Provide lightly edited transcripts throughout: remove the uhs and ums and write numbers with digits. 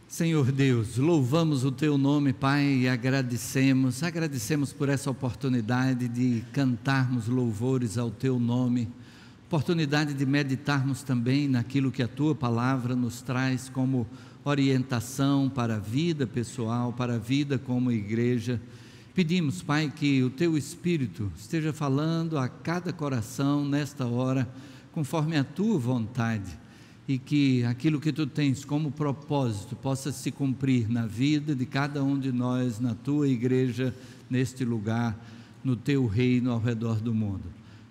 Senhor Deus, louvamos o Teu nome, Pai, e agradecemos por essa oportunidade de cantarmos louvores ao Teu nome, oportunidade de meditarmos também naquilo que a Tua palavra nos traz como orientação para a vida pessoal, para a vida como igreja. Pedimos, Pai, que o Teu Espírito esteja falando a cada coração nesta hora, conforme a Tua vontade, e que aquilo que Tu tens como propósito possa se cumprir na vida de cada um de nós, na Tua igreja, neste lugar, no Teu reino ao redor do mundo.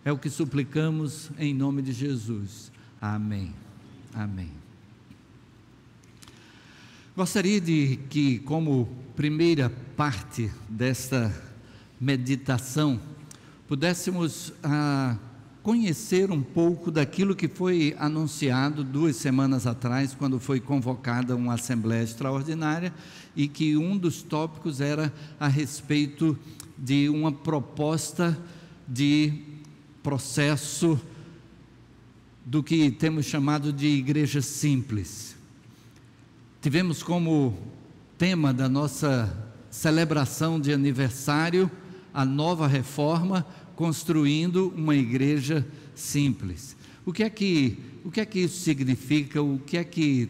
É o que suplicamos em nome de Jesus. Amém. Amém. Gostaria de que, como primeira parte desta meditação, pudéssemos conhecer um pouco daquilo que foi anunciado 2 semanas atrás, quando foi convocada uma assembleia extraordinária, e que um dos tópicos era a respeito de uma proposta de processo do que temos chamado de igreja simples. Tivemos como tema da nossa celebração de aniversário a nova reforma, construindo uma igreja simples. O que é que isso significa? O que é que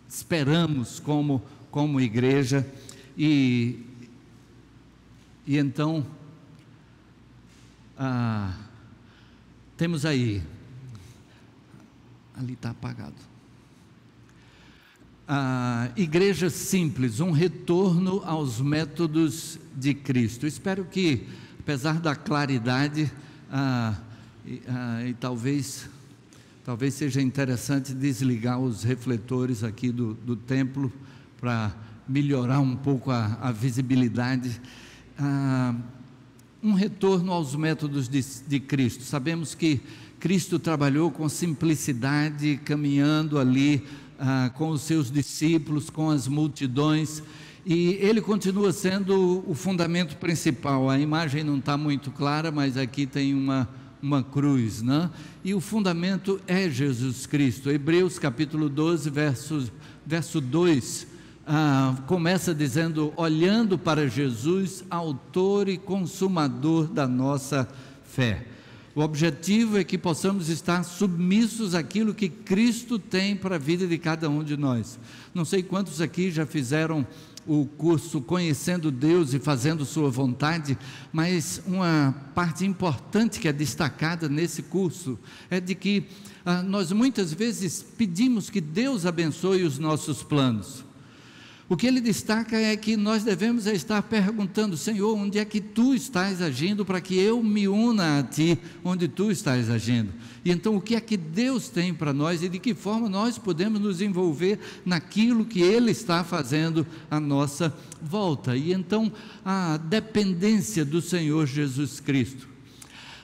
esperamos como igreja? E então temos aí, ali está apagado, igreja simples, um retorno aos métodos de Cristo. Espero que, apesar da claridade, e talvez seja interessante desligar os refletores aqui do templo, para melhorar um pouco a visibilidade. Um retorno aos métodos de Cristo. Sabemos que Cristo trabalhou com simplicidade, caminhando ali com os seus discípulos, com as multidões, e Ele continua sendo o fundamento principal. A imagem não está muito clara, mas aqui tem uma cruz, né? E o fundamento é Jesus Cristo. Hebreus capítulo 12, verso 2, começa dizendo: olhando para Jesus, autor e consumador da nossa fé. O objetivo é que possamos estar submissos àquilo que Cristo tem para a vida de cada um de nós. Não sei quantos aqui já fizeram o curso Conhecendo Deus e Fazendo Sua Vontade, mas uma parte importante que é destacada nesse curso é de que nós muitas vezes pedimos que Deus abençoe os nossos planos. O que ele destaca é que nós devemos estar perguntando: Senhor, onde é que Tu estás agindo para que eu me una a Ti, onde Tu estás agindo? E então o que é que Deus tem para nós e de que forma nós podemos nos envolver naquilo que Ele está fazendo à nossa volta? E então a dependência do Senhor Jesus Cristo.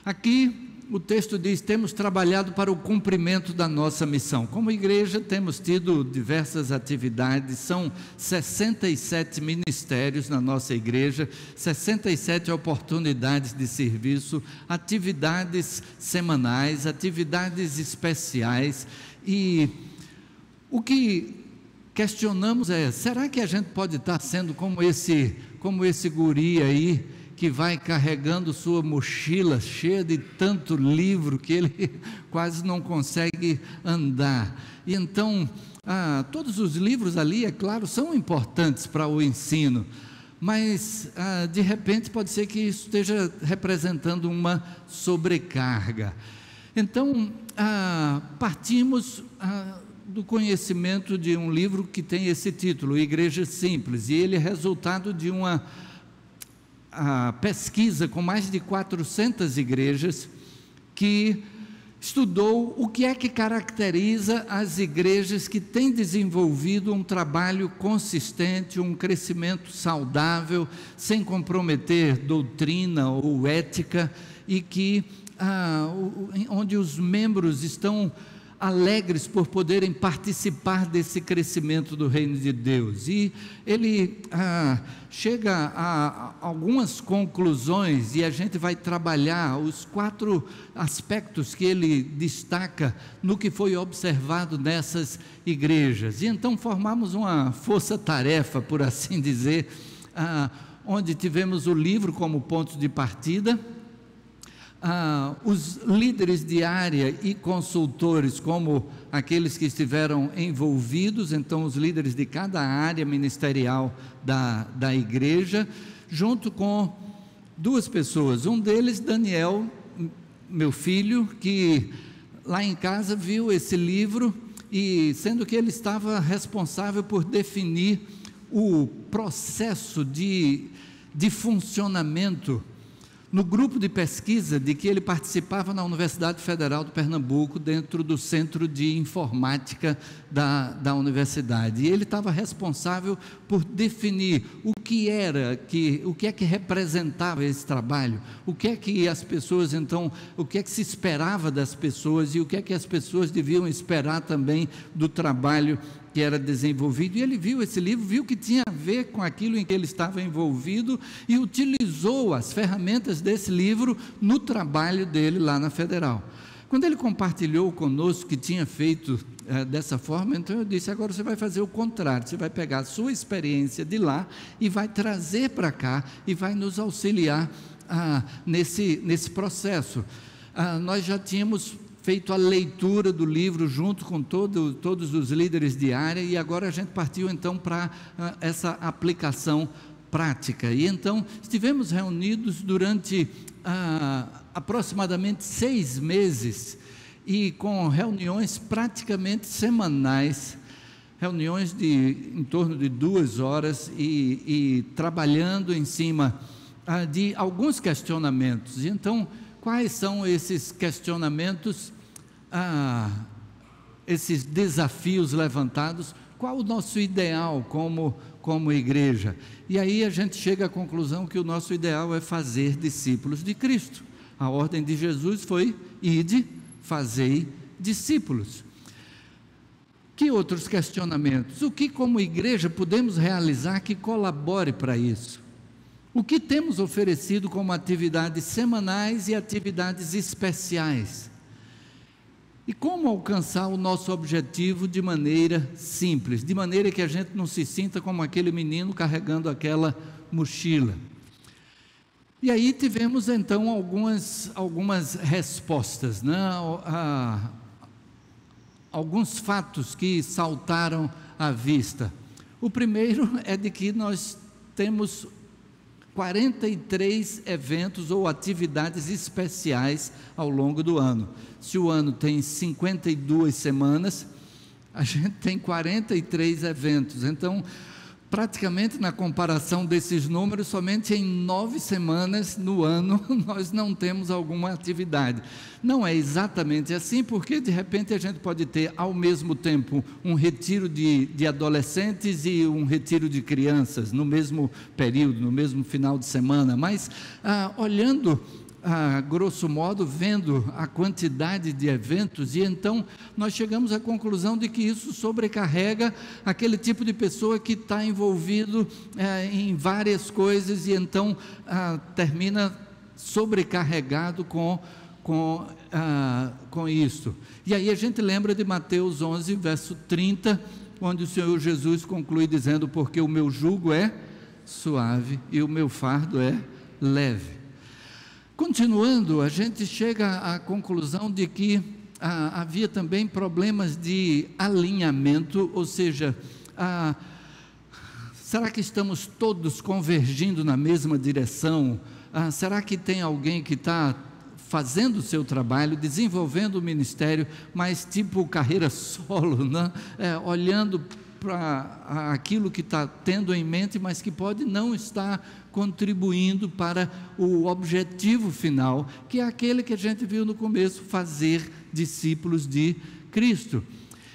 Aqui o texto diz: temos trabalhado para o cumprimento da nossa missão. Como igreja temos tido diversas atividades, são 67 ministérios na nossa igreja, 67 oportunidades de serviço, atividades semanais, atividades especiais, e o que questionamos é: será que a gente pode estar sendo como esse guri aí, que vai carregando sua mochila cheia de tanto livro que ele quase não consegue andar? E então, todos os livros ali, é claro, são importantes para o ensino, mas de repente pode ser que isso esteja representando uma sobrecarga. Então, partimos do conhecimento de um livro que tem esse título, Igreja Simples, e ele é resultado de uma pesquisa com mais de 400 igrejas, que estudou o que é que caracteriza as igrejas que têm desenvolvido um trabalho consistente, um crescimento saudável, sem comprometer doutrina ou ética, e que onde os membros estão alegres por poderem participar desse crescimento do reino de Deus. E ele chega a algumas conclusões, e a gente vai trabalhar os 4 aspectos que ele destaca no que foi observado nessas igrejas. E então formamos uma força-tarefa, por assim dizer, onde tivemos o livro como ponto de partida, os líderes de área e consultores como aqueles que estiveram envolvidos, então os líderes de cada área ministerial da igreja, junto com 2 pessoas, um deles Daniel, meu filho, que lá em casa viu esse livro, e sendo que ele estava responsável por definir o processo de funcionamento no grupo de pesquisa de que ele participava na Universidade Federal de Pernambuco, dentro do Centro de Informática da universidade. E ele estava responsável por definir o que é que representava esse trabalho, o que é que as pessoas, então, o que é que se esperava das pessoas e o que é que as pessoas deviam esperar também do trabalho que era desenvolvido. E ele viu esse livro, viu que tinha a ver com aquilo em que ele estava envolvido e utilizou as ferramentas desse livro no trabalho dele lá na Federal. Quando ele compartilhou conosco que tinha feito dessa forma, então eu disse: agora você vai fazer o contrário, você vai pegar a sua experiência de lá e vai trazer para cá e vai nos auxiliar nesse processo. Nós já tínhamos feito a leitura do livro junto com todos os líderes de área, e agora a gente partiu então para essa aplicação prática. E então estivemos reunidos durante aproximadamente 6 meses, e com reuniões praticamente semanais, reuniões em torno de 2 horas, e trabalhando em cima de alguns questionamentos. E então, quais são esses questionamentos, esses desafios levantados? Qual o nosso ideal como igreja? E aí a gente chega à conclusão que o nosso ideal é fazer discípulos de Cristo. A ordem de Jesus foi: ide, fazei discípulos. Que outros questionamentos? O que como igreja podemos realizar que colabore para isso? O que temos oferecido como atividades semanais e atividades especiais? E como alcançar o nosso objetivo de maneira simples, de maneira que a gente não se sinta como aquele menino carregando aquela mochila? E aí tivemos então algumas respostas, né? Alguns fatos que saltaram à vista. O primeiro é de que nós temos 43 eventos ou atividades especiais ao longo do ano. Se o ano tem 52 semanas, a gente tem 43 eventos. Então, praticamente na comparação desses números, somente em 9 semanas no ano nós não temos alguma atividade. Não é exatamente assim, porque de repente a gente pode ter ao mesmo tempo um retiro de adolescentes e um retiro de crianças no mesmo período, no mesmo final de semana, mas olhando grosso modo, vendo a quantidade de eventos, e então nós chegamos à conclusão de que isso sobrecarrega aquele tipo de pessoa que está envolvido em várias coisas, e então termina sobrecarregado com isso. E aí a gente lembra de Mateus 11, verso 30, onde o Senhor Jesus conclui dizendo: porque o meu jugo é suave e o meu fardo é leve. Continuando, a gente chega à conclusão de que havia também problemas de alinhamento, ou seja, será que estamos todos convergindo na mesma direção? Será que tem alguém que está fazendo o seu trabalho, desenvolvendo o ministério, mas tipo carreira solo, né? Olhando para aquilo que está tendo em mente, mas que pode não estar contribuindo para o objetivo final, que é aquele que a gente viu no começo: fazer discípulos de Cristo.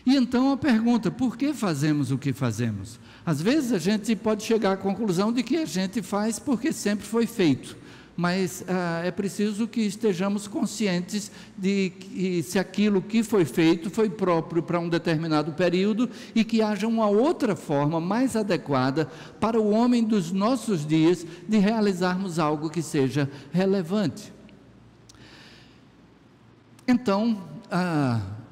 E então a pergunta: por que fazemos o que fazemos? Às vezes a gente pode chegar à conclusão de que a gente faz porque sempre foi feito, mas é preciso que estejamos conscientes de que se aquilo que foi feito foi próprio para um determinado período e que haja uma outra forma mais adequada para o homem dos nossos dias de realizarmos algo que seja relevante. Então,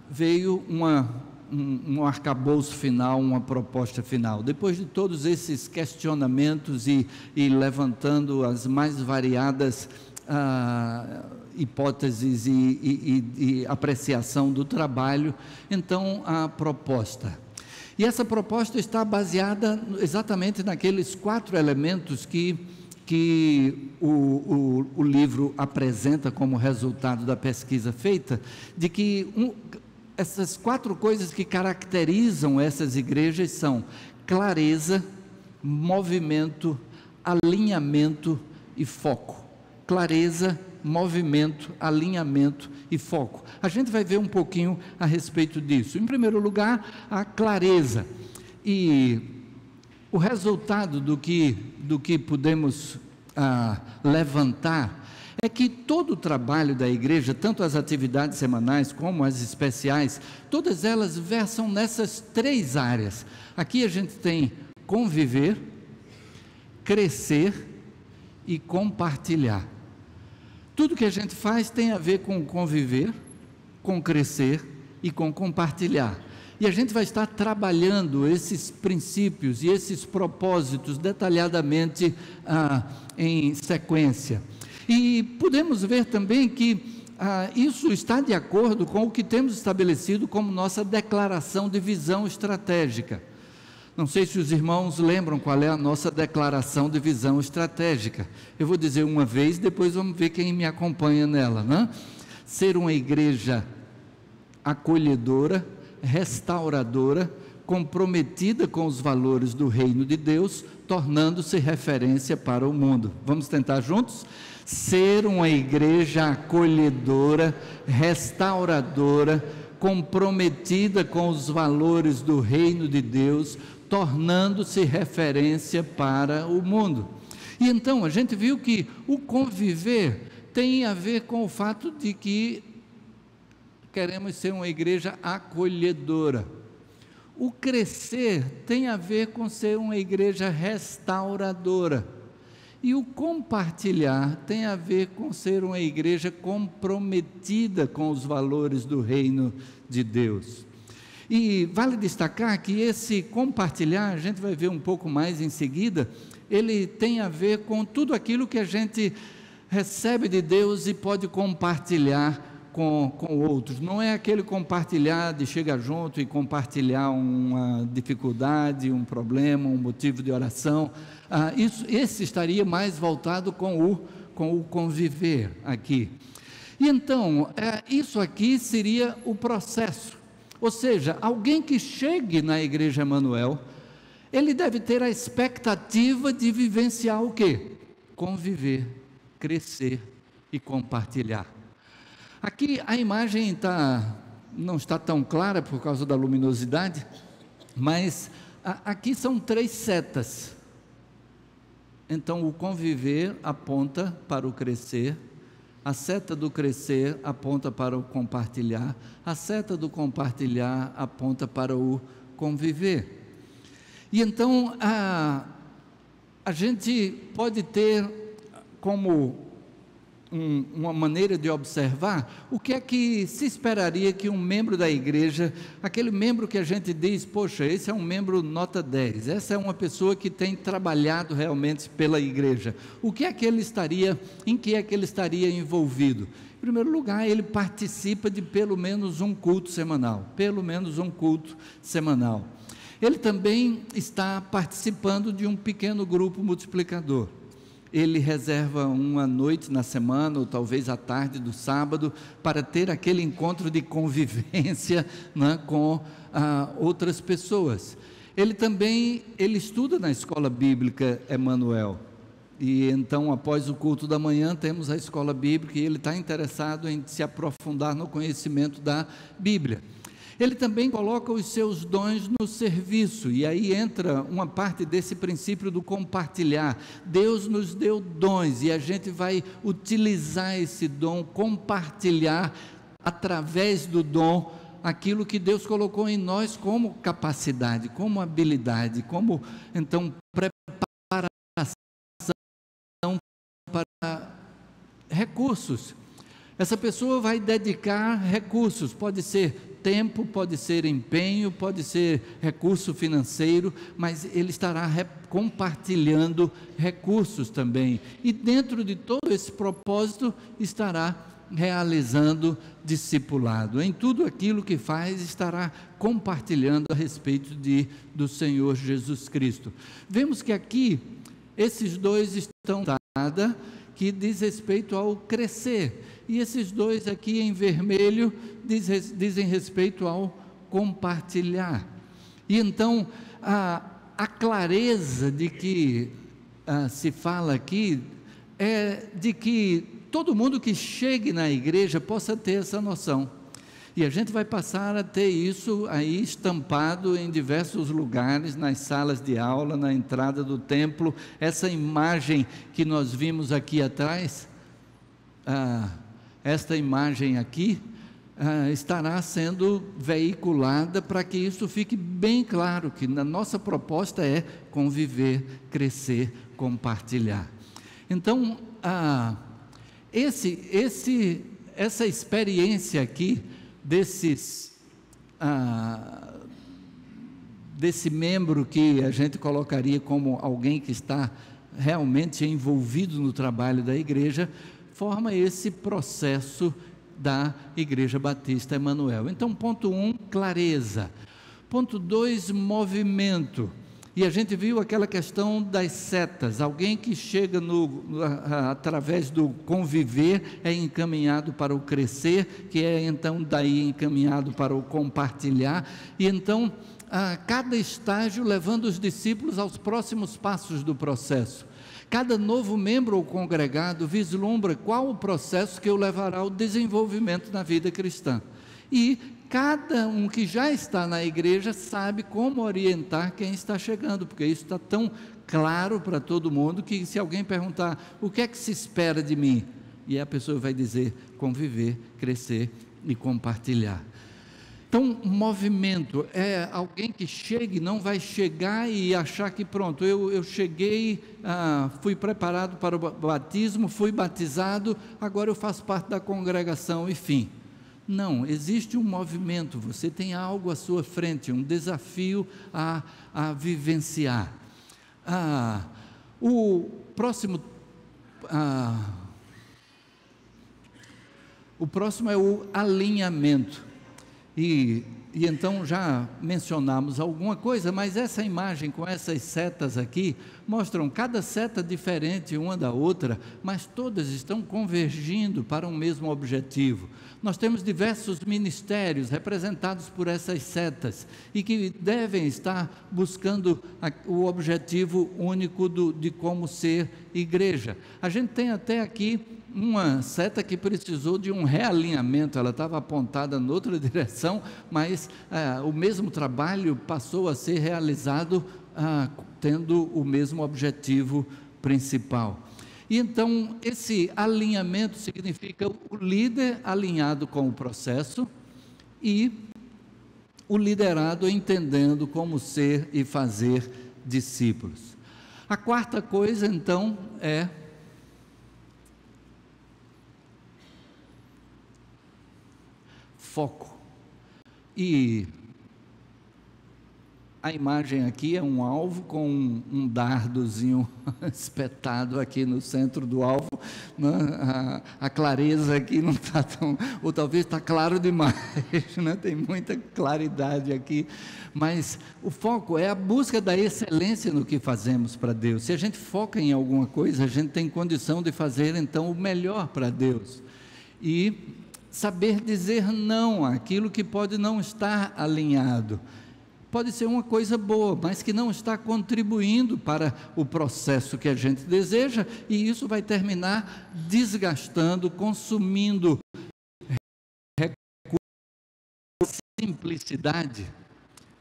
veio um arcabouço final, uma proposta final. Depois de todos esses questionamentos e levantando as mais variadas hipóteses e apreciação do trabalho, então a proposta. E essa proposta está baseada exatamente naqueles 4 elementos que o livro apresenta como resultado da pesquisa feita, de que essas 4 coisas que caracterizam essas igrejas são clareza, movimento, alinhamento e foco. Clareza, movimento, alinhamento e foco. A gente vai ver um pouquinho a respeito disso. Em primeiro lugar, a clareza. E o resultado do que podemos levantar é que todo o trabalho da igreja, tanto as atividades semanais como as especiais, todas elas versam nessas 3 áreas. Aqui a gente tem conviver, crescer e compartilhar. Tudo que a gente faz tem a ver com conviver, com crescer e com compartilhar. E a gente vai estar trabalhando esses princípios e esses propósitos detalhadamente em sequência. E podemos ver também que isso está de acordo com o que temos estabelecido como nossa declaração de visão estratégica. Não sei se os irmãos lembram qual é a nossa declaração de visão estratégica. Eu vou dizer uma vez, depois vamos ver quem me acompanha nela, né? Ser uma igreja acolhedora, restauradora, comprometida com os valores do reino de Deus, tornando-se referência para o mundo. Vamos tentar juntos? Ser uma igreja acolhedora, restauradora, comprometida com os valores do reino de Deus, tornando-se referência para o mundo. E então a gente viu que o conviver tem a ver com o fato de que queremos ser uma igreja acolhedora. O crescer tem a ver com ser uma igreja restauradora. E o compartilhar tem a ver com ser uma igreja comprometida com os valores do reino de Deus. E vale destacar que esse compartilhar, a gente vai ver um pouco mais em seguida, ele tem a ver com tudo aquilo que a gente recebe de Deus e pode compartilhar com outros. Não é aquele compartilhar de chegar junto e compartilhar uma dificuldade, um problema, um motivo de oração. Esse estaria mais voltado com o conviver aqui. E então, isso aqui seria o processo. Ou seja, alguém que chegue na Igreja Emanuel, ele deve ter a expectativa de vivenciar o quê? Conviver, crescer e compartilhar. Aqui a imagem não está tão clara por causa da luminosidade, mas aqui são 3 setas. Então o conviver aponta para o crescer, a seta do crescer aponta para o compartilhar, a seta do compartilhar aponta para o conviver. E então a gente pode ter como uma maneira de observar o que é que se esperaria que um membro da igreja, aquele membro que a gente diz, poxa, esse é um membro nota 10, essa é uma pessoa que tem trabalhado realmente pela igreja, em que é que ele estaria envolvido? Em primeiro lugar, ele participa de pelo menos um culto semanal, Ele também está participando de um pequeno grupo multiplicador. Ele reserva uma noite na semana, ou talvez à tarde do sábado, para ter aquele encontro de convivência, né, com outras pessoas. Ele estuda na escola bíblica Emanuel, e então após o culto da manhã temos a escola bíblica, e ele está interessado em se aprofundar no conhecimento da Bíblia. Ele também coloca os seus dons no serviço, e aí entra uma parte desse princípio do compartilhar. Deus nos deu dons e a gente vai utilizar esse dom, compartilhar através do dom aquilo que Deus colocou em nós como capacidade, como habilidade, como então preparação para recursos. Essa pessoa vai dedicar recursos, pode ser tempo, pode ser empenho, pode ser recurso financeiro, mas ele estará compartilhando recursos também. E dentro de todo esse propósito estará realizando discipulado. Em tudo aquilo que faz, estará compartilhando a respeito do Senhor Jesus Cristo. Vemos que aqui esses dois estão dados, que diz respeito ao crescer, e esses dois aqui em vermelho dizem respeito ao compartilhar. E então a clareza de que se fala aqui é de que todo mundo que chegue na igreja possa ter essa noção. E a gente vai passar a ter isso aí estampado em diversos lugares, nas salas de aula, na entrada do templo. Essa imagem que nós vimos aqui atrás, esta imagem aqui, estará sendo veiculada para que isso fique bem claro, que a nossa proposta é conviver, crescer, compartilhar. Então, essa experiência aqui, desse membro que a gente colocaria como alguém que está realmente envolvido no trabalho da igreja, forma esse processo da Igreja Batista Emanuel. Então, ponto 1, clareza. Ponto 2, movimento. E a gente viu aquela questão das setas. Alguém que chega através do conviver é encaminhado para o crescer, que é então daí encaminhado para o compartilhar. E então, cada estágio levando os discípulos aos próximos passos do processo. Cada novo membro ou congregado vislumbra qual o processo que o levará ao desenvolvimento na vida cristã. E cada um que já está na igreja sabe como orientar quem está chegando, porque isso está tão claro para todo mundo que se alguém perguntar o que é que se espera de mim, e a pessoa vai dizer conviver, crescer e compartilhar. Então, movimento é alguém que chegue, não vai chegar e achar que pronto, eu cheguei, fui preparado para o batismo, fui batizado, agora eu faço parte da congregação e fim. Não, existe um movimento, você tem algo à sua frente, um desafio a vivenciar. O próximo é o alinhamento. E então já mencionamos alguma coisa, mas essa imagem com essas setas aqui, mostram cada seta diferente uma da outra, mas todas estão convergindo para um mesmo objetivo. Nós temos diversos ministérios representados por essas setas, e que devem estar buscando o objetivo único de como ser igreja. A gente tem até aqui uma seta que precisou de um realinhamento, ela estava apontada em outra direção, mas o mesmo trabalho passou a ser realizado tendo o mesmo objetivo principal. E então esse alinhamento significa o líder alinhado com o processo e o liderado entendendo como ser e fazer discípulos. A quarta coisa então é foco. E a imagem aqui é um alvo com um dardozinho espetado aqui no centro do alvo, né? A clareza aqui não está tão, ou talvez está claro demais, né? Tem muita claridade aqui, mas o foco é a busca da excelência no que fazemos para Deus. Se a gente foca em alguma coisa, a gente tem condição de fazer então o melhor para Deus, e saber dizer não àquilo que pode não estar alinhado. Pode ser uma coisa boa, mas que não está contribuindo para o processo que a gente deseja, e isso vai terminar desgastando, consumindo recursos, simplicidade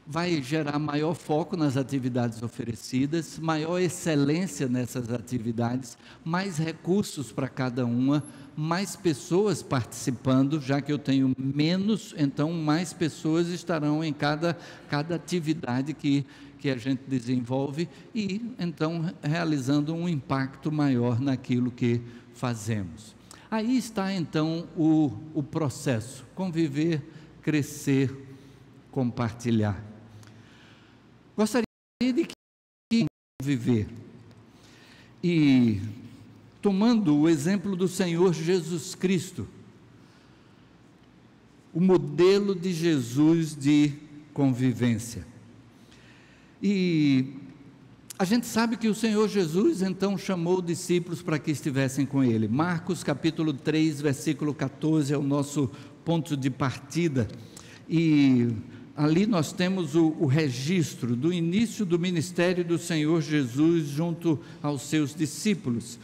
vai gerar maior foco nas atividades oferecidas, maior excelência nessas atividades, mais recursos para cada uma, mais pessoas participando, já que eu tenho menos, então mais pessoas estarão em cada atividade que a gente desenvolve e então realizando um impacto maior naquilo que fazemos. Aí está então o processo: conviver, crescer, compartilhar. Gostaria de conviver e, tomando o exemplo do Senhor Jesus Cristo, o modelo de Jesus de convivência. E a gente sabe que o Senhor Jesus então chamou discípulos para que estivessem com Ele. Marcos capítulo 3, versículo 14 é o nosso ponto de partida. E ali nós temos o registro do início do ministério do Senhor Jesus junto aos seus discípulos.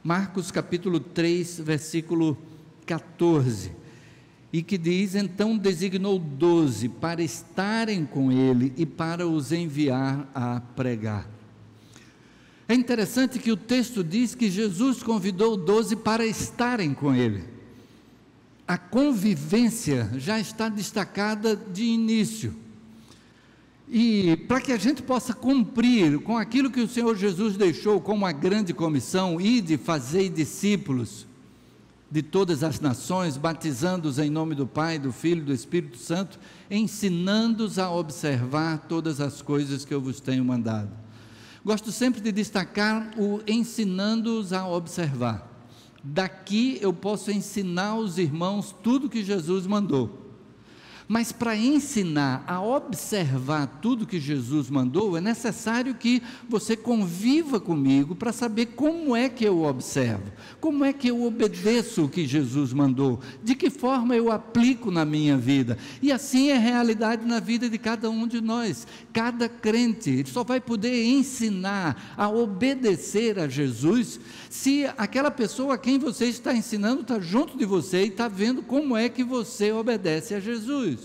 Marcos capítulo 3, versículo 14. E que diz: então designou 12 para estarem com ele e para os enviar a pregar. É interessante que o texto diz que Jesus convidou 12 para estarem com ele. A convivência já está destacada de início. E para que a gente possa cumprir com aquilo que o Senhor Jesus deixou como a grande comissão, ide, fazei discípulos de todas as nações, batizando-os em nome do Pai, do Filho e do Espírito Santo, ensinando-os a observar todas as coisas que eu vos tenho mandado. Gosto sempre de destacar o ensinando-os a observar. Daqui eu posso ensinar os irmãos tudo que Jesus mandou. Mas para ensinar a observar tudo que Jesus mandou, é necessário que você conviva comigo para saber como é que eu observo, como é que eu obedeço o que Jesus mandou, de que forma eu aplico na minha vida. E assim é realidade na vida de cada um de nós. Cada crente só vai poder ensinar a obedecer a Jesus se aquela pessoa a quem você está ensinando está junto de você e está vendo como é que você obedece a Jesus.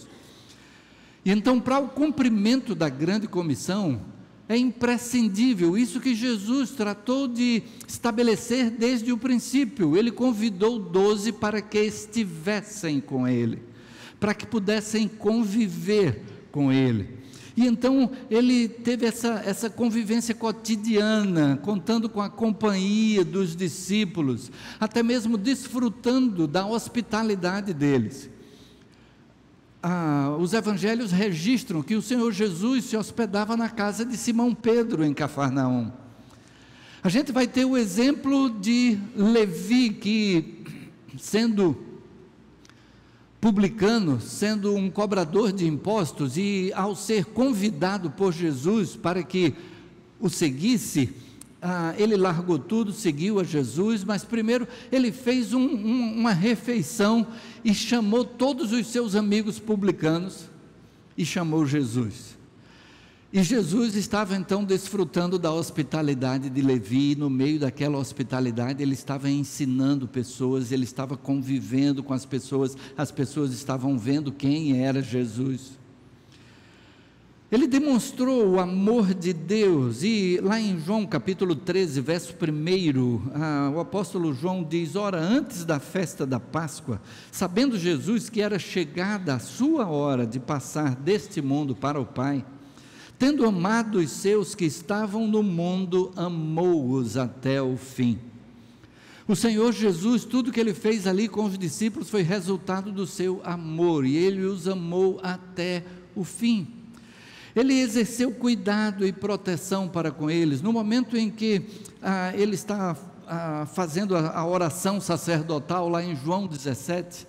E então, para o cumprimento da grande comissão, é imprescindível isso que Jesus tratou de estabelecer desde o princípio. Ele convidou 12 para que estivessem com ele, para que pudessem conviver com ele. E então ele teve essa convivência cotidiana, contando com a companhia dos discípulos, até mesmo desfrutando da hospitalidade deles. Os evangelhos registram que o Senhor Jesus se hospedava na casa de Simão Pedro, em Cafarnaum. A gente vai ter o exemplo de Levi, que, sendo publicano, sendo um cobrador de impostos, e ao ser convidado por Jesus para que o seguisse, ele largou tudo, seguiu a Jesus, mas primeiro ele fez uma refeição e chamou todos os seus amigos publicanos e chamou Jesus. E Jesus estava então desfrutando da hospitalidade de Levi, e no meio daquela hospitalidade ele estava ensinando pessoas, ele estava convivendo com as pessoas estavam vendo quem era Jesus. Ele demonstrou o amor de Deus, e lá em João capítulo 13, verso 1, o apóstolo João diz: ora, antes da festa da Páscoa, sabendo Jesus que era chegada a sua hora de passar deste mundo para o Pai, tendo amado os seus que estavam no mundo, amou-os até o fim. O Senhor Jesus, tudo que ele fez ali com os discípulos foi resultado do seu amor, e ele os amou até o fim. Ele exerceu cuidado e proteção para com eles. No momento em que ele está fazendo a oração sacerdotal, lá em João 17,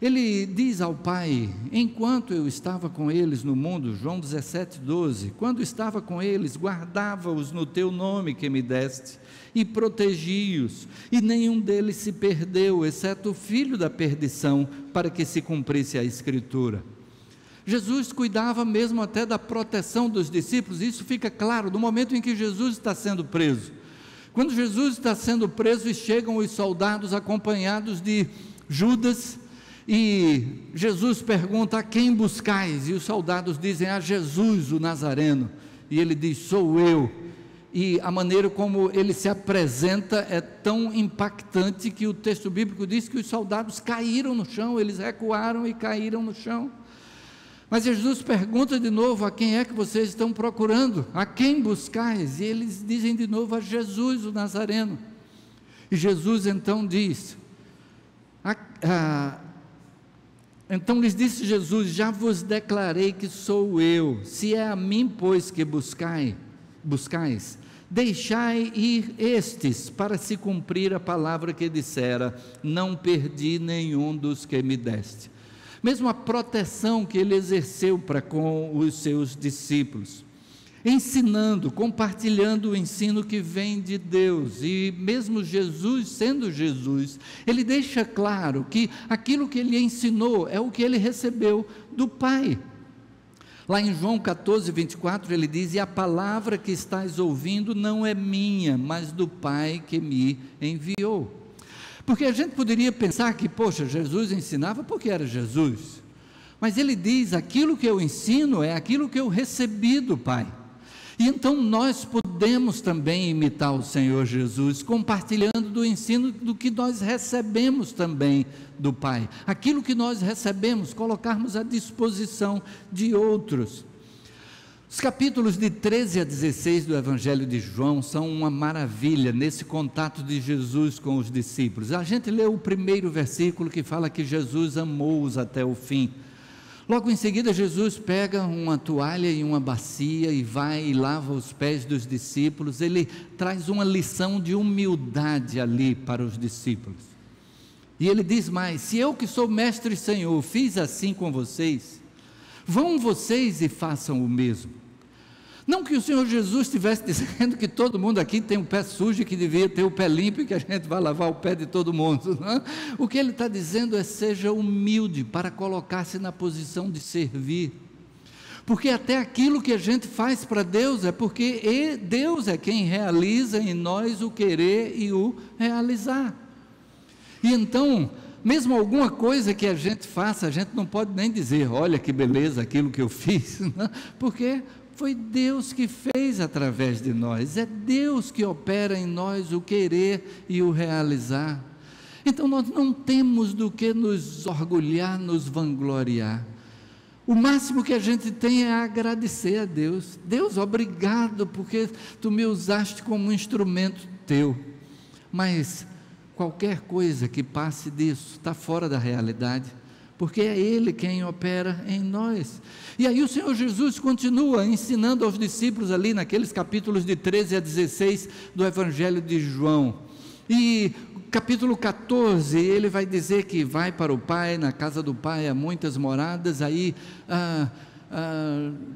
ele diz ao Pai: enquanto eu estava com eles no mundo, João 17, 12, quando estava com eles, guardava-os no teu nome que me deste, e protegi-os, e nenhum deles se perdeu, exceto o filho da perdição, para que se cumprisse a Escritura. Jesus cuidava mesmo até da proteção dos discípulos. Isso fica claro no momento em que Jesus está sendo preso. Quando Jesus está sendo preso e chegam os soldados acompanhados de Judas, E Jesus pergunta: a quem buscais? E os soldados dizem: a Jesus o Nazareno. E ele diz: sou eu. E a maneira como ele se apresenta é tão impactante que o texto bíblico diz que os soldados caíram no chão, eles recuaram e caíram no chão. Mas Jesus pergunta de novo: a quem é que vocês estão procurando? A quem buscais? E eles dizem de novo: a Jesus o Nazareno. E Jesus então diz, então lhes disse Jesus: já vos declarei que sou eu, se é a mim, pois, que buscais, deixai ir estes, para se cumprir a palavra que dissera: não perdi nenhum dos que me deste. Mesmo a proteção que ele exerceu para com os seus discípulos, ensinando, compartilhando o ensino que vem de Deus. E mesmo Jesus, sendo Jesus, ele deixa claro que aquilo que ele ensinou é o que ele recebeu do Pai. Lá em João 14, 24, ele diz: e a palavra que estás ouvindo não é minha, mas do Pai que me enviou. Porque a gente poderia pensar que, poxa, Jesus ensinava porque era Jesus, mas ele diz: aquilo que eu ensino é aquilo que eu recebi do Pai. E então nós podemos também imitar o Senhor Jesus, compartilhando do ensino do que nós recebemos também do Pai. Aquilo que nós recebemos, colocarmos à disposição de outros. Os capítulos de 13 a 16 do Evangelho de João são uma maravilha nesse contato de Jesus com os discípulos. A gente lê o primeiro versículo que fala que Jesus amou-os até o fim. Logo em seguida, Jesus pega uma toalha e uma bacia e vai e lava os pés dos discípulos. Ele traz uma lição de humildade ali para os discípulos. E ele diz mais: se eu que sou mestre e Senhor fiz assim com vocês, vão vocês e façam o mesmo. Não que o Senhor Jesus estivesse dizendo que todo mundo aqui tem o pé sujo e que devia ter o pé limpo e que a gente vai lavar o pé de todo mundo, não? O que ele está dizendo é: seja humilde para colocar-se na posição de servir, porque até aquilo que a gente faz para Deus é porque Deus é quem realiza em nós o querer e o realizar. E então, mesmo alguma coisa que a gente faça, a gente não pode nem dizer: olha que beleza aquilo que eu fiz, não? Porque foi Deus que fez através de nós, é Deus que opera em nós o querer e o realizar. Então nós não temos do que nos orgulhar, nos vangloriar. O máximo que a gente tem é agradecer a Deus. Deus, obrigado porque tu me usaste como um instrumento teu. Mas qualquer coisa que passe disso está fora da realidade, porque é Ele quem opera em nós. E aí o Senhor Jesus continua ensinando aos discípulos ali naqueles capítulos de 13 a 16 do Evangelho de João. E capítulo 14, ele vai dizer que vai para o Pai, na casa do Pai há muitas moradas. Aí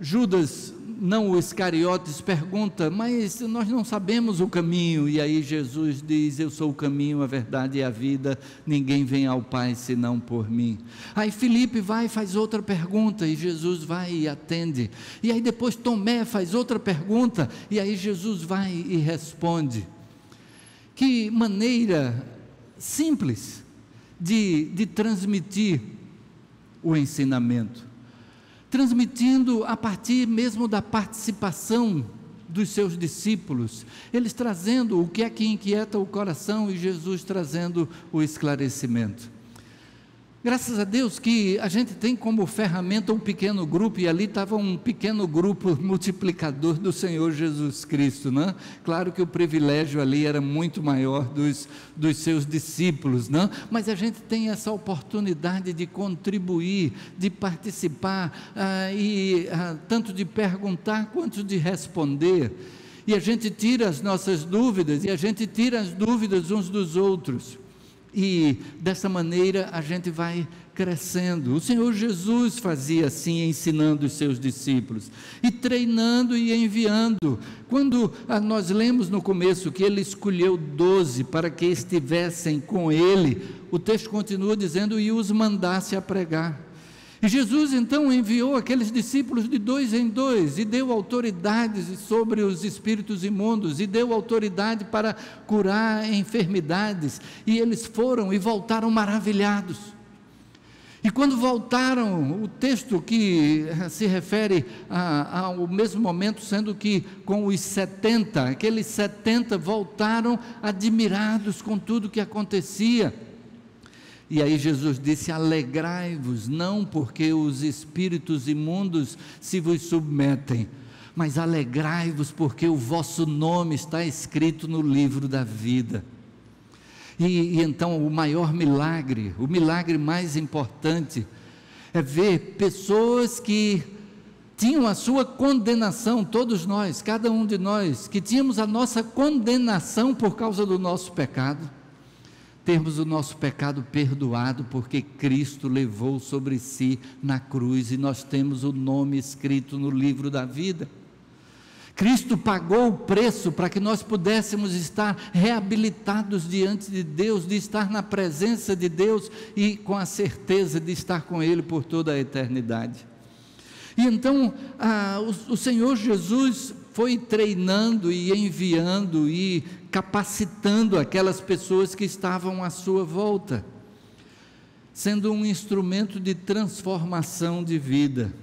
Judas, não o Iscariotes, pergunta: mas nós não sabemos o caminho. E aí Jesus diz: eu sou o caminho, a verdade e a vida, ninguém vem ao Pai senão por mim. Aí Filipe vai e faz outra pergunta, e Jesus vai e atende. E aí depois Tomé faz outra pergunta, e aí Jesus vai e responde. Que maneira simples de transmitir o ensinamento, transmitindo a partir mesmo da participação dos seus discípulos, eles trazendo o que é que inquieta o coração e Jesus trazendo o esclarecimento. Graças a Deus que a gente tem como ferramenta um pequeno grupo, e ali estava um pequeno grupo multiplicador do Senhor Jesus Cristo, não é? Claro que o privilégio ali era muito maior dos seus discípulos, não? Mas a gente tem essa oportunidade de contribuir, de participar, tanto de perguntar quanto de responder, e a gente tira as nossas dúvidas, e a gente tira as dúvidas uns dos outros. E dessa maneira a gente vai crescendo. O Senhor Jesus fazia assim, ensinando os seus discípulos, e treinando e enviando. Quando nós lemos no começo que ele escolheu 12 para que estivessem com ele, o texto continua dizendo: e os mandasse a pregar. E Jesus então enviou aqueles discípulos de 2 em 2, e deu autoridade sobre os espíritos imundos, e deu autoridade para curar enfermidades, e eles foram e voltaram maravilhados. E quando voltaram, o texto que se refere ao mesmo momento, sendo que com os 70, aqueles 70 voltaram admirados com tudo que acontecia. E aí Jesus disse: alegrai-vos, não porque os espíritos imundos se vos submetem, mas alegrai-vos porque o vosso nome está escrito no livro da vida. E então o maior milagre, o milagre mais importante, é ver pessoas que tinham a sua condenação, todos nós, cada um de nós, que tínhamos a nossa condenação por causa do nosso pecado, termos o nosso pecado perdoado, porque Cristo levou sobre si na cruz, e nós temos o nome escrito no livro da vida. Cristo pagou o preço para que nós pudéssemos estar reabilitados diante de Deus, de estar na presença de Deus e com a certeza de estar com Ele por toda a eternidade. E então o Senhor Jesus foi treinando e enviando e capacitando aquelas pessoas que estavam à sua volta, sendo um instrumento de transformação de vida.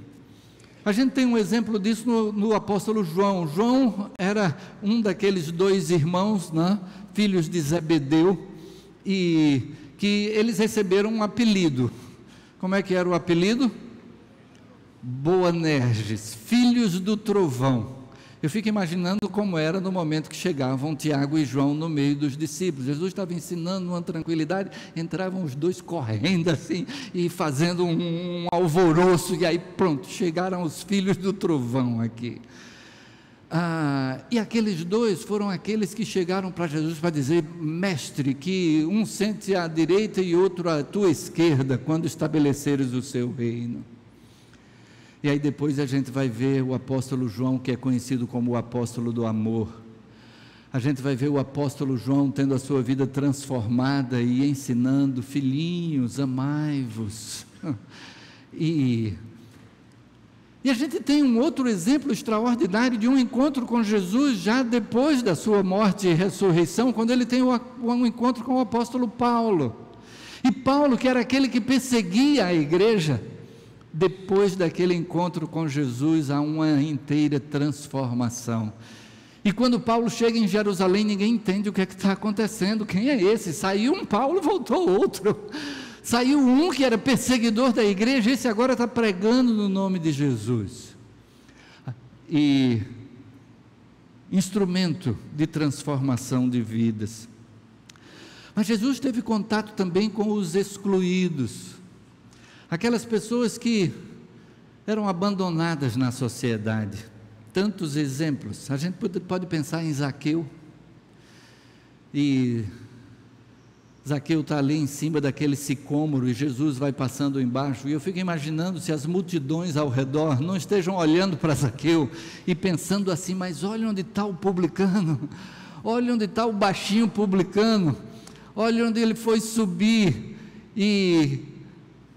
A gente tem um exemplo disso no apóstolo João. João era um daqueles dois irmãos, né, filhos de Zebedeu, e que eles receberam um apelido. Como é que era o apelido? Boanerges, filhos do trovão. Eu fico imaginando como era no momento que chegavam Tiago e João no meio dos discípulos. Jesus estava ensinando uma tranquilidade, entravam os dois correndo assim, e fazendo um alvoroço, e aí pronto, chegaram os filhos do trovão aqui. E aqueles dois foram aqueles que chegaram para Jesus para dizer: mestre, que um sente à direita e outro à tua esquerda, quando estabeleceres o seu reino. E aí depois a gente vai ver o apóstolo João, que é conhecido como o apóstolo do amor. A gente vai ver o apóstolo João tendo a sua vida transformada e ensinando: filhinhos, amai-vos. E a gente tem um outro exemplo extraordinário de um encontro com Jesus, já depois da sua morte e ressurreição, quando ele tem um encontro com o apóstolo Paulo. E Paulo, que era aquele que perseguia a igreja, depois daquele encontro com Jesus, há uma inteira transformação. E quando Paulo chega em Jerusalém, ninguém entende o que é que está acontecendo. Quem é esse? Saiu um Paulo, voltou outro. Saiu um que era perseguidor da igreja, esse agora está pregando no nome de Jesus. E instrumento de transformação de vidas. Mas Jesus teve contato também com os excluídos, aquelas pessoas que eram abandonadas na sociedade. Tantos exemplos. A gente pode pensar em Zaqueu, e Zaqueu está ali em cima daquele sicômoro, e Jesus vai passando embaixo, e eu fico imaginando se as multidões ao redor não estejam olhando para Zaqueu, e pensando assim: mas olha onde está o publicano, olha onde está o baixinho publicano, olha onde ele foi subir. E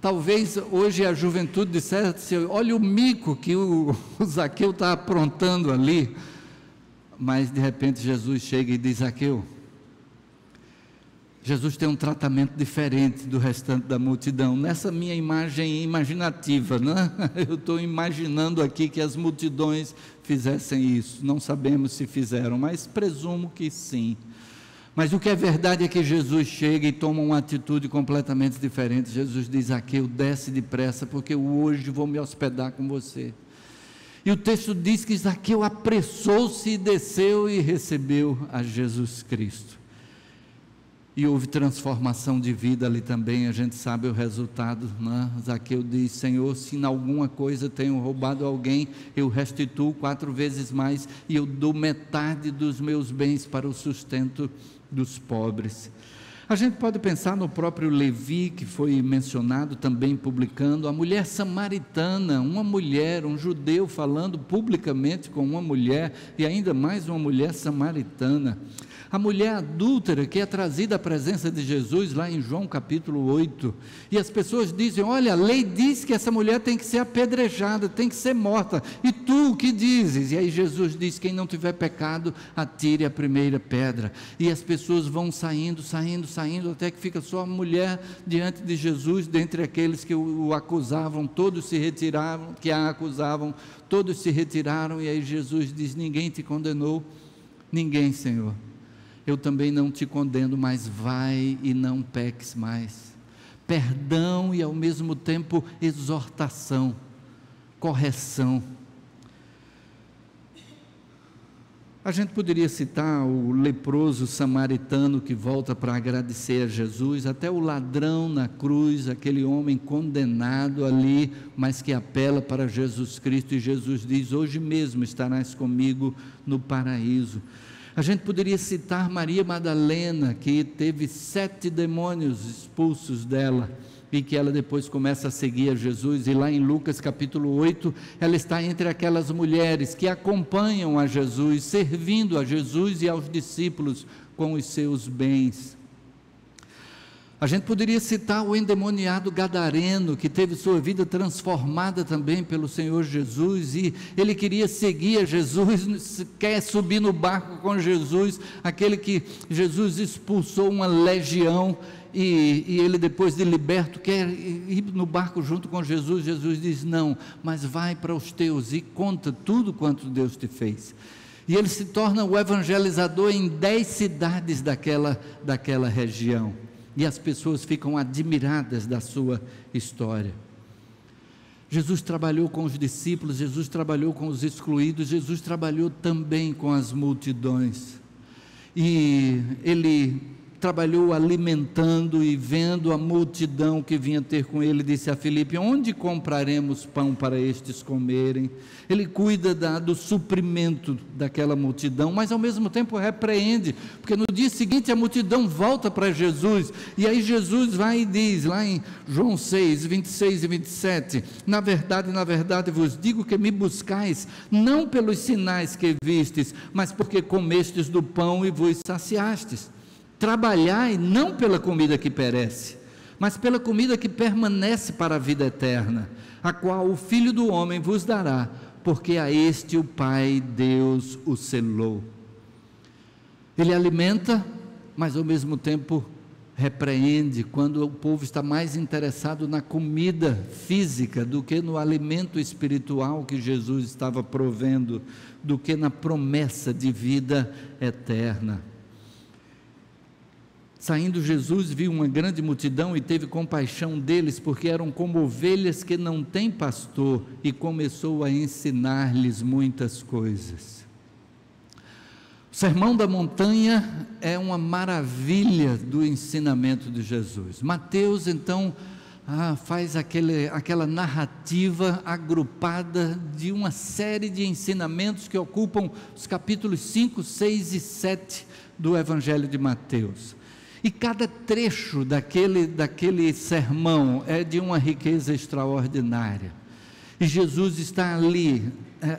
talvez hoje a juventude dissesse: olha o mico que o Zaqueu está aprontando ali. Mas de repente Jesus chega e diz: Zaqueu, Jesus tem um tratamento diferente do restante da multidão. Nessa minha imagem imaginativa, né? Eu estou imaginando aqui que as multidões fizessem isso. Não sabemos se fizeram, mas presumo que sim. Mas o que é verdade é que Jesus chega e toma uma atitude completamente diferente. Jesus diz: Zaqueu, desce depressa, porque eu hoje vou me hospedar com você. E o texto diz que Zaqueu apressou-se e desceu e recebeu a Jesus Cristo. E houve transformação de vida ali também. A gente sabe o resultado, né? Zaqueu diz: Senhor, se em alguma coisa tenho roubado alguém, eu restituo 4 vezes mais, e eu dou metade dos meus bens para o sustento dos pobres. A gente pode pensar no próprio Levi, que foi mencionado também publicando, a mulher samaritana, uma mulher, um judeu falando publicamente com uma mulher, e ainda mais uma mulher samaritana. A mulher adúltera que é trazida à presença de Jesus lá em João capítulo 8, e as pessoas dizem: olha, a lei diz que essa mulher tem que ser apedrejada, tem que ser morta, e tu o que dizes? E aí Jesus diz: quem não tiver pecado, atire a primeira pedra. E as pessoas vão saindo, saindo, até que fica só a mulher diante de Jesus, dentre aqueles que o acusavam, todos se retiraram, que a acusavam, todos se retiraram, e aí Jesus diz: ninguém te condenou? Ninguém, Senhor. Eu também não te condeno, mas vai e não peques mais. Perdão e ao mesmo tempo exortação, correção. A gente poderia citar o leproso samaritano que volta para agradecer a Jesus, até o ladrão na cruz, aquele homem condenado ali, mas que apela para Jesus Cristo, e Jesus diz: hoje mesmo estarás comigo no paraíso. A gente poderia citar Maria Madalena, que teve 7 demônios expulsos dela, e que ela depois começa a seguir a Jesus, e lá em Lucas capítulo 8, ela está entre aquelas mulheres que acompanham a Jesus, servindo a Jesus e aos discípulos com os seus bens. A gente poderia citar o endemoniado gadareno, que teve sua vida transformada também pelo Senhor Jesus, e ele queria seguir a Jesus, quer subir no barco com Jesus, aquele que Jesus expulsou uma legião, e ele, depois de liberto, quer ir no barco junto com Jesus. Jesus diz: não, mas vai para os teus e conta tudo quanto Deus te fez. E ele se torna o evangelizador em 10 cidades daquela região, e as pessoas ficam admiradas da sua história. Jesus trabalhou com os discípulos, Jesus trabalhou com os excluídos, Jesus trabalhou também com as multidões, e ele trabalhou alimentando e vendo a multidão que vinha ter com ele, disse a Filipe: onde compraremos pão para estes comerem? Ele cuida do suprimento daquela multidão, mas ao mesmo tempo repreende, porque no dia seguinte a multidão volta para Jesus, e aí Jesus vai e diz, lá em João 6, 26 e 27, na verdade vos digo que me buscais, não pelos sinais que vistes, mas porque comestes do pão e vos saciastes. Trabalhai não pela comida que perece, mas pela comida que permanece para a vida eterna, a qual o Filho do Homem vos dará, porque a este o Pai Deus o selou. Ele alimenta, mas ao mesmo tempo repreende, quando o povo está mais interessado na comida física do que no alimento espiritual que Jesus estava provendo, do que na promessa de vida eterna. Saindo Jesus, viu uma grande multidão e teve compaixão deles, porque eram como ovelhas que não têm pastor, e começou a ensinar-lhes muitas coisas. O Sermão da Montanha é uma maravilha do ensinamento de Jesus. Mateus, então, faz aquela narrativa agrupada de uma série de ensinamentos que ocupam os capítulos 5, 6 e 7 do Evangelho de Mateus. E cada trecho daquele sermão é de uma riqueza extraordinária. E Jesus está ali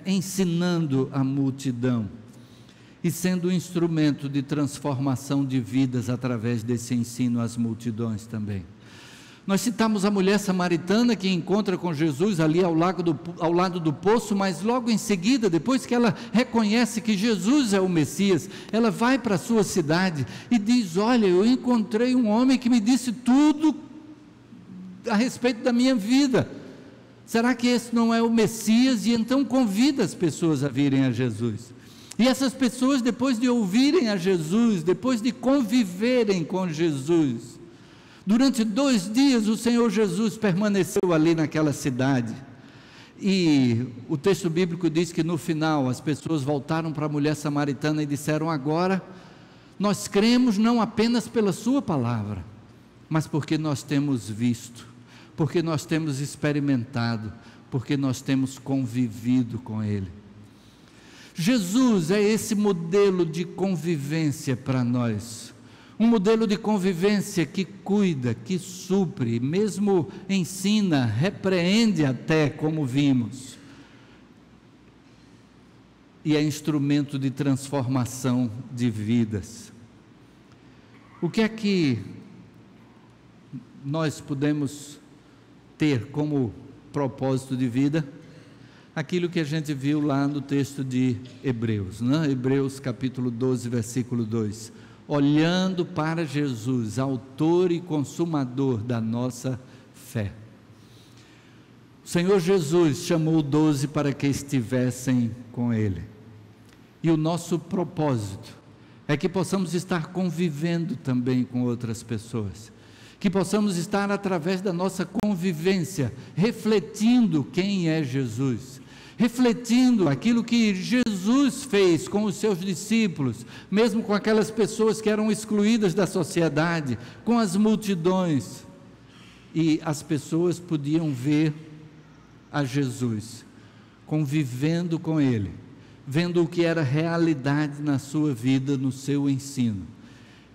ensinando a multidão e sendo um instrumento de transformação de vidas através desse ensino às multidões também. Nós citamos a mulher samaritana que encontra com Jesus ali ao lado do poço, mas logo em seguida, depois que ela reconhece que Jesus é o Messias, ela vai para a sua cidade e diz: olha, eu encontrei um homem que me disse tudo a respeito da minha vida. Será que esse não é o Messias? E então convida as pessoas a virem a Jesus. E essas pessoas, depois de ouvirem a Jesus, depois de conviverem com Jesus, durante 2 dias o Senhor Jesus permaneceu ali naquela cidade, e o texto bíblico diz que no final as pessoas voltaram para a mulher samaritana e disseram: agora nós cremos não apenas pela sua palavra, mas porque nós temos visto, porque nós temos experimentado, porque nós temos convivido com Ele. Jesus é esse modelo de convivência para nós, um modelo de convivência que cuida, que supre, mesmo ensina, repreende até, como vimos, e é instrumento de transformação de vidas. O que é que nós podemos ter como propósito de vida? Aquilo que a gente viu lá no texto de Hebreus, né? Hebreus capítulo 12, versículo 2, olhando para Jesus, autor e consumador da nossa fé. O Senhor Jesus chamou 12 para que estivessem com Ele, e o nosso propósito é que possamos estar convivendo também com outras pessoas, que possamos estar através da nossa convivência, refletindo quem é Jesus, refletindo aquilo que Jesus fez com os seus discípulos, mesmo com aquelas pessoas que eram excluídas da sociedade, com as multidões, e as pessoas podiam ver a Jesus, convivendo com Ele, vendo o que era realidade na sua vida, no seu ensino,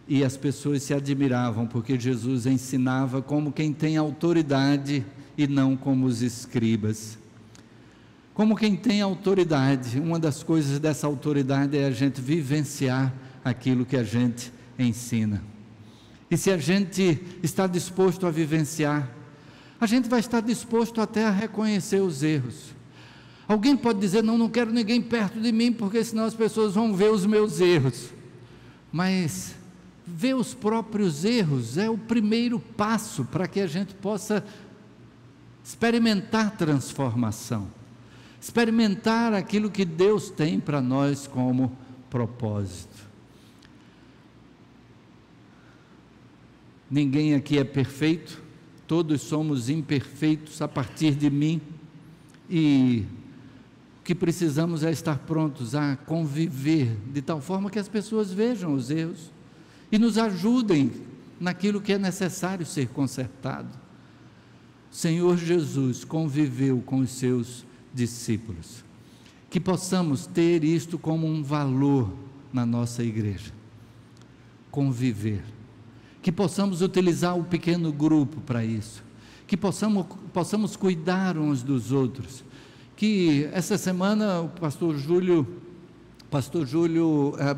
e as pessoas se admiravam, porque Jesus ensinava como quem tem autoridade e não como os escribas. Como quem tem autoridade. Uma das coisas dessa autoridade é a gente vivenciar aquilo que a gente ensina, e se a gente está disposto a vivenciar, a gente vai estar disposto até a reconhecer os erros. Alguém pode dizer, não quero ninguém perto de mim, porque senão as pessoas vão ver os meus erros, mas ver os próprios erros é o primeiro passo para que a gente possa experimentar transformação, experimentar aquilo que Deus tem para nós como propósito. Ninguém aqui é perfeito, todos somos imperfeitos a partir de mim, e o que precisamos é estar prontos a conviver de tal forma que as pessoas vejam os erros e nos ajudem naquilo que é necessário ser consertado. O Senhor Jesus conviveu com os seus discípulos, que possamos ter isto como um valor na nossa igreja, conviver, que possamos utilizar o pequeno grupo para isso, que possamos cuidar uns dos outros, que essa semana o pastor Júlio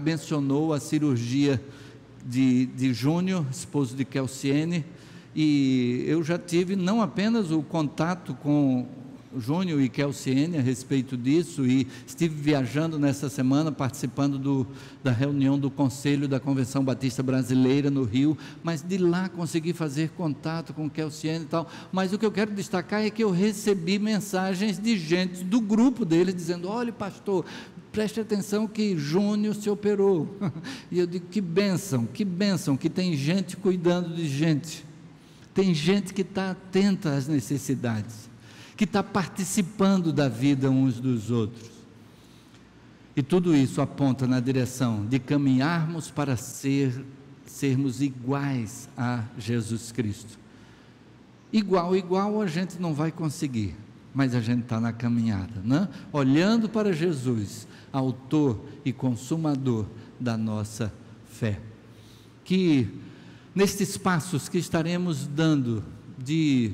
mencionou a cirurgia de Júnior, esposo de Kelsiene, e eu já tive não apenas o contato com Júnior e Kelsiene a respeito disso, e estive viajando nessa semana, participando da reunião do Conselho da Convenção Batista Brasileira no Rio, mas de lá consegui fazer contato com Kelsiene e tal. Mas o que eu quero destacar é que eu recebi mensagens de gente do grupo deles, dizendo, olha pastor, preste atenção que Júnior se operou, e eu digo, que bênção, que tem gente cuidando de gente, tem gente que está atenta às necessidades, que está participando da vida uns dos outros, e tudo isso aponta na direção de caminharmos para sermos iguais a Jesus Cristo. Igual a gente não vai conseguir, mas a gente está na caminhada, né? Olhando para Jesus, autor e consumador da nossa fé, que nestes passos que estaremos dando de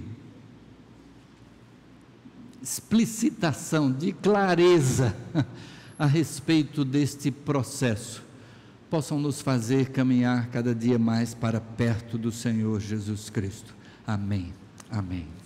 explicitação, de clareza a respeito deste processo, possam nos fazer caminhar cada dia mais para perto do Senhor Jesus Cristo. Amém. Amém.